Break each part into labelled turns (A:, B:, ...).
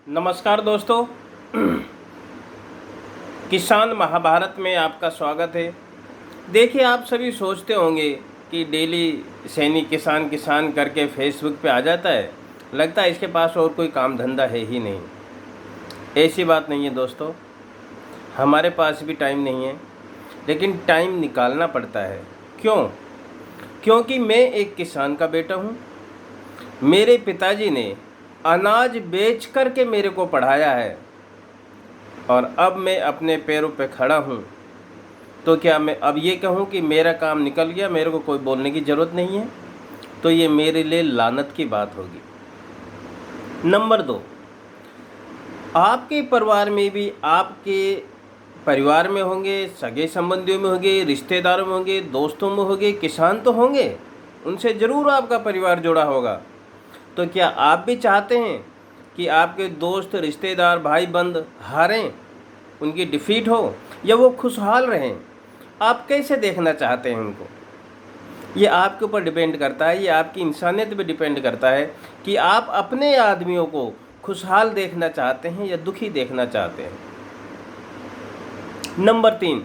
A: नमस्कार दोस्तों। किसान महाभारत में आपका स्वागत है। देखिए, आप सभी सोचते होंगे कि डेली सैनिक किसान किसान करके फेसबुक पे आ जाता है, लगता है इसके पास और कोई काम धंधा है ही नहीं। ऐसी बात नहीं है दोस्तों, हमारे पास भी टाइम नहीं है, लेकिन टाइम निकालना पड़ता है। क्यों? क्योंकि मैं एक किसान का बेटा हूँ। मेरे पिताजी ने अनाज बेच कर के मेरे को पढ़ाया है और अब मैं अपने पैरों पे खड़ा हूँ। तो क्या मैं अब ये कहूँ कि मेरा काम निकल गया, मेरे को कोई बोलने की ज़रूरत नहीं है? तो ये मेरे लिए लानत की बात होगी। नंबर 2, आपके परिवार में भी, आपके परिवार में होंगे, सगे संबंधियों में होंगे, रिश्तेदारों में होंगे, दोस्तों में होंगे, किसान तो होंगे, उनसे ज़रूर आपका परिवार जुड़ा होगा। तो क्या आप भी चाहते हैं कि आपके दोस्त, रिश्तेदार, भाई बंद हारें, उनकी डिफीट हो, या वो खुशहाल रहें? आप कैसे देखना चाहते हैं उनको? ये आपके ऊपर डिपेंड करता है, ये आपकी इंसानियत पे डिपेंड करता है कि आप अपने आदमियों को खुशहाल देखना चाहते हैं या दुखी देखना चाहते हैं। नंबर 3,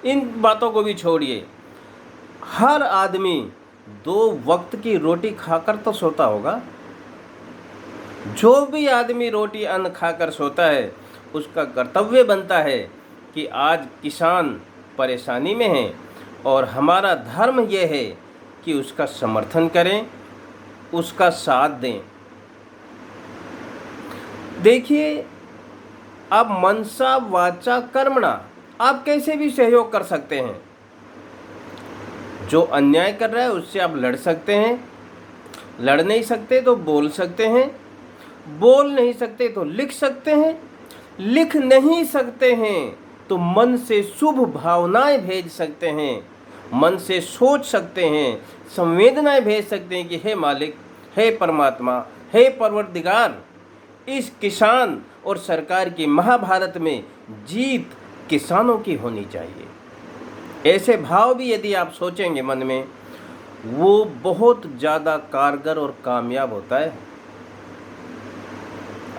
A: इन बातों को भी छोड़िए। हर आदमी 2 वक्त की रोटी खाकर तो सोता होगा। जो भी आदमी रोटी अन्न खाकर सोता है, उसका कर्तव्य बनता है कि आज किसान परेशानी में है और हमारा धर्म यह है कि उसका समर्थन करें, उसका साथ दें। देखिए, अब मनसा वाचा कर्मणा, आप कैसे भी सहयोग कर सकते हैं। जो अन्याय कर रहा है उससे आप लड़ सकते हैं, लड़ नहीं सकते तो बोल सकते हैं, बोल नहीं सकते तो लिख सकते हैं, लिख नहीं सकते हैं तो मन से शुभ भावनाएं भेज सकते हैं, मन से सोच सकते हैं, संवेदनाएं भेज सकते हैं कि हे मालिक, हे परमात्मा, हे परवरदिगार, इस किसान और सरकार की महाभारत में जीत किसानों की होनी चाहिए। ऐसे भाव भी यदि आप सोचेंगे मन में, वो बहुत ज़्यादा कारगर और कामयाब होता है।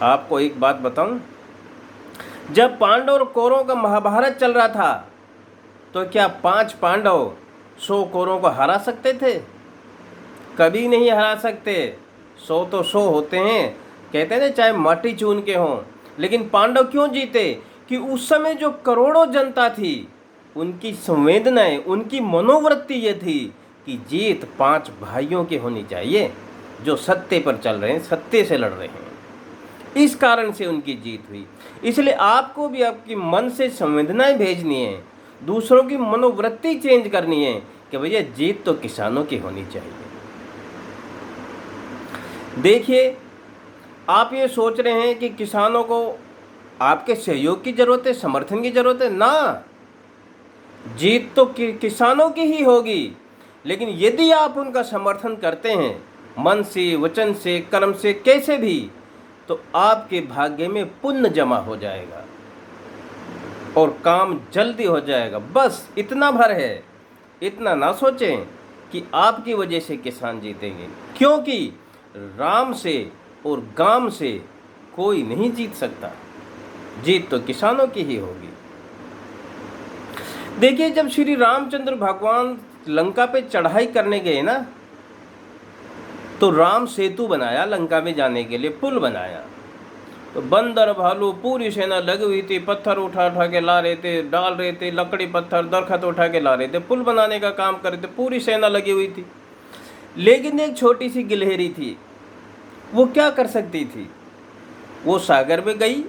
A: आपको एक बात बताऊं, जब पांडव और कौरवों का महाभारत चल रहा था, तो क्या 5 पांडव 100 कौरवों को हरा सकते थे? कभी नहीं हरा सकते। 100 तो 100 होते हैं, कहते हैं चाहे माटी चून के हों। लेकिन पांडव क्यों जीते? कि उस समय जो करोड़ों जनता थी, उनकी संवेदनाएं, उनकी मनोवृत्ति ये थी कि जीत 5 भाइयों की होनी चाहिए जो सत्य पर चल रहे हैं, सत्य से लड़ रहे हैं। इस कारण से उनकी जीत हुई। इसलिए आपको भी आपकी मन से संवेदनाएं भेजनी है, दूसरों की मनोवृत्ति चेंज करनी है कि भैया जीत तो किसानों की होनी चाहिए। देखिए, आप ये सोच रहे हैं कि किसानों को आपके सहयोग की ज़रूरत है, समर्थन की ज़रूरत है ना। जीत तो किसानों की ही होगी, लेकिन यदि आप उनका समर्थन करते हैं मन से, वचन से, कर्म से, कैसे भी, तो आपके भाग्य में पुण्य जमा हो जाएगा और काम जल्दी हो जाएगा। बस इतना भर है। इतना ना सोचें कि आपकी वजह से किसान जीतेंगे, क्योंकि राम से और गाम से कोई नहीं जीत सकता। जीत तो किसानों की ही होगी। देखिए, जब श्री रामचंद्र भगवान लंका पे चढ़ाई करने गए ना, तो राम सेतु बनाया, लंका में जाने के लिए पुल बनाया। तो बंदर, भालू, पूरी सेना लगी हुई थी, पत्थर उठा उठा के ला रहे थे, डाल रहे थे, लकड़ी पत्थर दरखत उठा के ला रहे थे, पुल बनाने का काम कर रहे थे, पूरी सेना लगी हुई थी। लेकिन एक छोटी सी गिलहरी थी, वो क्या कर सकती थी? वो सागर में गई,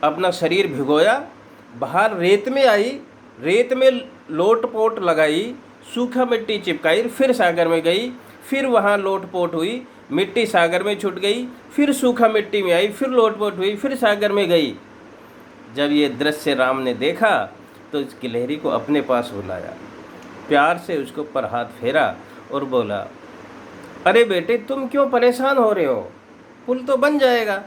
A: अपना शरीर भिगोया, बाहर रेत में आई, रेत में लोट पोट लगाई, सूखा मिट्टी चिपकाई, फिर सागर में गई, फिर वहाँ लोट पोट हुई, मिट्टी सागर में छूट गई, फिर सूखा मिट्टी में आई, फिर लोट पोट हुई, फिर सागर में गई। जब ये दृश्य राम ने देखा तो इस गिलहरी को अपने पास बुलाया, प्यार से उसके ऊपर हाथ फेरा और बोला, अरे बेटे, तुम क्यों परेशान हो रहे हो? पुल तो बन जाएगा।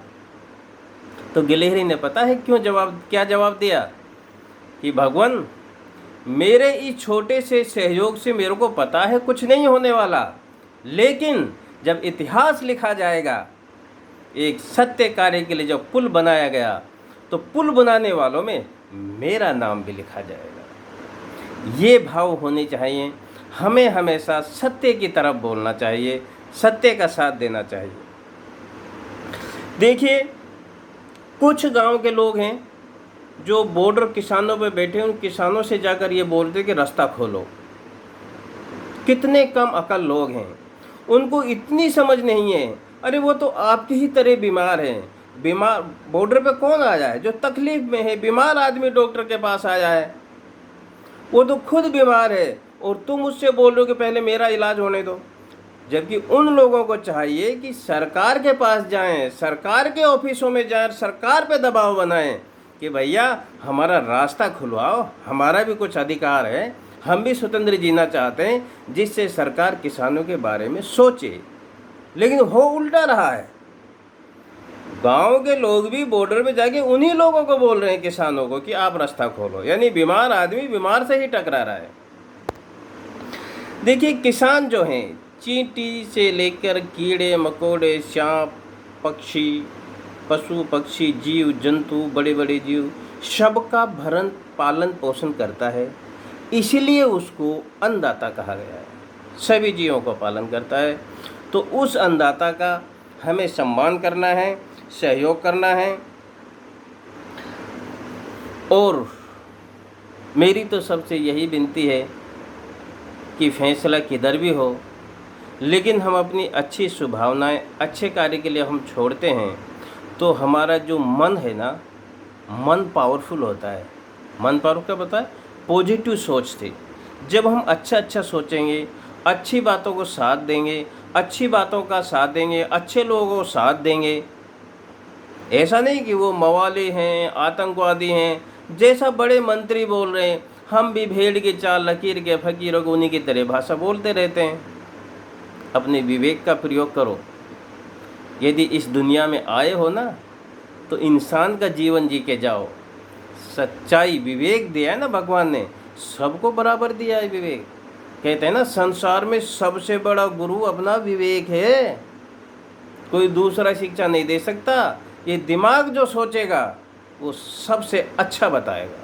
A: तो गिलहरी ने पता है क्या जवाब दिया कि भगवान, मेरे इस छोटे से सहयोग से मेरे को पता है कुछ नहीं होने वाला, लेकिन जब इतिहास लिखा जाएगा एक सत्य कार्य के लिए जब पुल बनाया गया तो पुल बनाने वालों में मेरा नाम भी लिखा जाएगा। ये भाव होने चाहिए। हमें हमेशा सत्य की तरफ बोलना चाहिए, सत्य का साथ देना चाहिए। देखिए, कुछ गांव के लोग हैं जो बॉर्डर किसानों पे बैठे, उन किसानों से जाकर ये बोलते कि रास्ता खोलो। कितने कम अकल लोग हैं, उनको इतनी समझ नहीं है। अरे वो तो आपकी ही तरह बीमार हैं। बीमार बॉर्डर पे कौन आया है जो तकलीफ में है? बीमार आदमी डॉक्टर के पास आया है, वो तो खुद बीमार है और तुम उससे बोल रहे हो कि पहले मेरा इलाज होने दो। जबकि उन लोगों को चाहिए कि सरकार के पास जाएं, सरकार के ऑफिसों में जाएं, सरकार पे दबाव बनाएं कि भैया हमारा रास्ता खुलवाओ, हमारा भी कुछ अधिकार है, हम भी स्वतंत्र जीना चाहते हैं, जिससे सरकार किसानों के बारे में सोचे। लेकिन हो उल्टा रहा है। गांव के लोग भी बॉर्डर पे जाके उन्हीं लोगों को बोल रहे हैं, किसानों को, कि आप रास्ता खोलो। यानी बीमार आदमी बीमार से ही टकरा रहा है। देखिए, किसान जो हैं, चींटी से लेकर कीड़े मकोड़े, सांप, पक्षी, पशु पक्षी, जीव जंतु, बड़े बड़े जीव, सबका भरण पालन पोषण करता है। इसीलिए उसको अन्नदाता कहा गया है। सभी जीवों को पालन करता है। तो उस अन्नदाता का हमें सम्मान करना है, सहयोग करना है। और मेरी तो सबसे यही विनती है कि फैसला किधर भी हो, लेकिन हम अपनी अच्छी सुभावनाएं, अच्छे कार्य के लिए हम छोड़ते हैं तो हमारा जो मन है ना, मन पावरफुल होता है। मन पावर क्या पता है? पॉजिटिव सोच थी। जब हम अच्छा सोचेंगे, अच्छी बातों को साथ देंगे, अच्छी बातों का साथ देंगे, अच्छे लोगों को साथ देंगे। ऐसा नहीं कि वो मवाली हैं, आतंकवादी हैं, जैसा बड़े मंत्री बोल रहे हैं, हम भी भेड़ की चाल लकीर के फकीरों को उन्हीं की तरह भाषा बोलते रहते हैं। अपने विवेक का प्रयोग करो। यदि इस दुनिया में आए हो ना, तो इंसान का जीवन जी के जाओ। सच्चाई, विवेक दिया है ना भगवान ने, सबको बराबर दिया है विवेक। कहते हैं ना, संसार में सबसे बड़ा गुरु अपना विवेक है, कोई दूसरा शिक्षा नहीं दे सकता। ये दिमाग जो सोचेगा वो सबसे अच्छा बताएगा।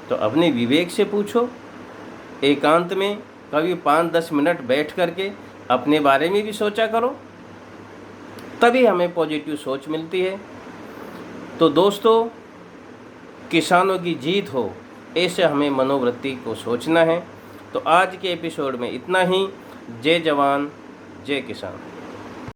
A: तो अपने विवेक से पूछो, एकांत में कभी 5-10 मिनट बैठ करके अपने बारे में भी सोचा करो, तभी हमें पॉजिटिव सोच मिलती है। तो दोस्तों, किसानों की जीत हो, ऐसे हमें मनोवृत्ति को सोचना है। तो आज के एपिसोड में इतना ही। जय जवान, जय किसान।